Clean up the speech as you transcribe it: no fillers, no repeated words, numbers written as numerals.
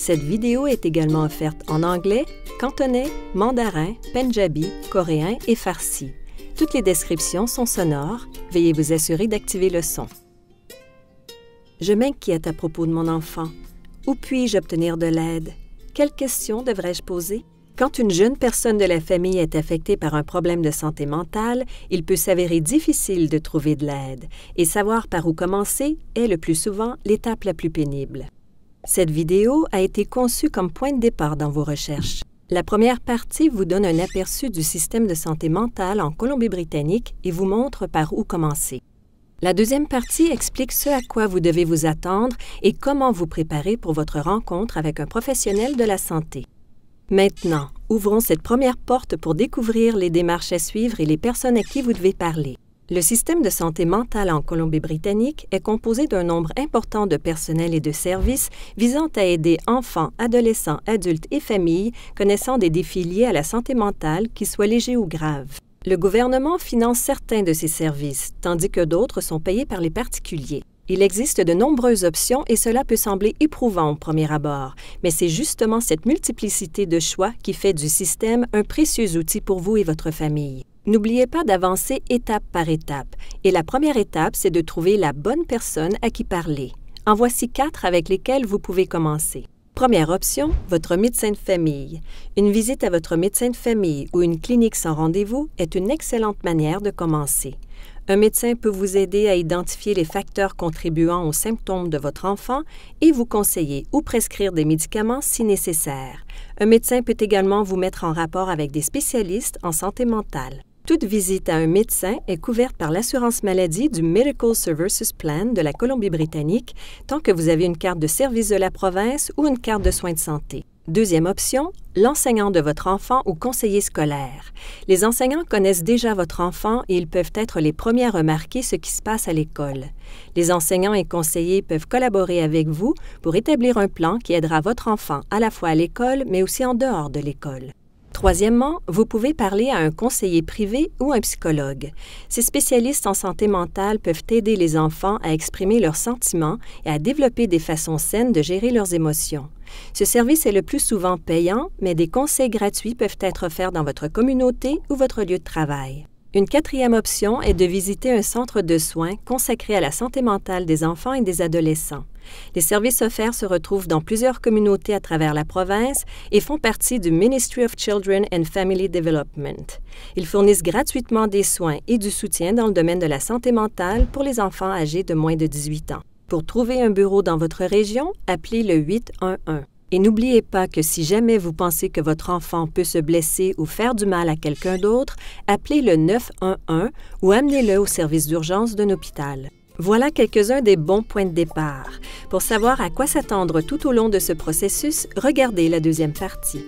Cette vidéo est également offerte en anglais, cantonais, mandarin, pendjabi, coréen et farsi. Toutes les descriptions sont sonores. Veuillez vous assurer d'activer le son. Je m'inquiète à propos de mon enfant. Où puis-je obtenir de l'aide? Quelles questions devrais-je poser? Quand une jeune personne de la famille est affectée par un problème de santé mentale, il peut s'avérer difficile de trouver de l'aide, et savoir par où commencer est le plus souvent l'étape la plus pénible. Cette vidéo a été conçue comme point de départ dans vos recherches. La première partie vous donne un aperçu du système de santé mentale en Colombie-Britannique et vous montre par où commencer. La deuxième partie explique ce à quoi vous devez vous attendre et comment vous préparer pour votre rencontre avec un professionnel de la santé. Maintenant, ouvrons cette première porte pour découvrir les démarches à suivre et les personnes à qui vous devez parler. Le système de santé mentale en Colombie-Britannique est composé d'un nombre important de personnel et de services visant à aider enfants, adolescents, adultes et familles connaissant des défis liés à la santé mentale, qu'ils soient légers ou graves. Le gouvernement finance certains de ces services, tandis que d'autres sont payés par les particuliers. Il existe de nombreuses options et cela peut sembler éprouvant au premier abord, mais c'est justement cette multiplicité de choix qui fait du système un précieux outil pour vous et votre famille. N'oubliez pas d'avancer étape par étape, et la première étape, c'est de trouver la bonne personne à qui parler. En voici 4 avec lesquelles vous pouvez commencer. Première option, votre médecin de famille. Une visite à votre médecin de famille ou une clinique sans rendez-vous est une excellente manière de commencer. Un médecin peut vous aider à identifier les facteurs contribuant aux symptômes de votre enfant et vous conseiller ou prescrire des médicaments si nécessaire. Un médecin peut également vous mettre en rapport avec des spécialistes en santé mentale. Toute visite à un médecin est couverte par l'assurance maladie du Medical Services Plan de la Colombie-Britannique tant que vous avez une carte de service de la province ou une carte de soins de santé. Deuxième option, l'enseignant de votre enfant ou conseiller scolaire. Les enseignants connaissent déjà votre enfant et ils peuvent être les premiers à remarquer ce qui se passe à l'école. Les enseignants et conseillers peuvent collaborer avec vous pour établir un plan qui aidera votre enfant à la fois à l'école mais aussi en dehors de l'école. Troisièmement, vous pouvez parler à un conseiller privé ou un psychologue. Ces spécialistes en santé mentale peuvent aider les enfants à exprimer leurs sentiments et à développer des façons saines de gérer leurs émotions. Ce service est le plus souvent payant, mais des conseils gratuits peuvent être offerts dans votre communauté ou votre lieu de travail. Une quatrième option est de visiter un centre de soins consacré à la santé mentale des enfants et des adolescents. Les services offerts se retrouvent dans plusieurs communautés à travers la province et font partie du Ministry of Children and Family Development. Ils fournissent gratuitement des soins et du soutien dans le domaine de la santé mentale pour les enfants âgés de moins de 18 ans. Pour trouver un bureau dans votre région, appelez le 811. Et n'oubliez pas que si jamais vous pensez que votre enfant peut se blesser ou faire du mal à quelqu'un d'autre, appelez le 911 ou amenez-le au service d'urgence d'un hôpital. Voilà quelques-uns des bons points de départ. Pour savoir à quoi s'attendre tout au long de ce processus, regardez la deuxième partie.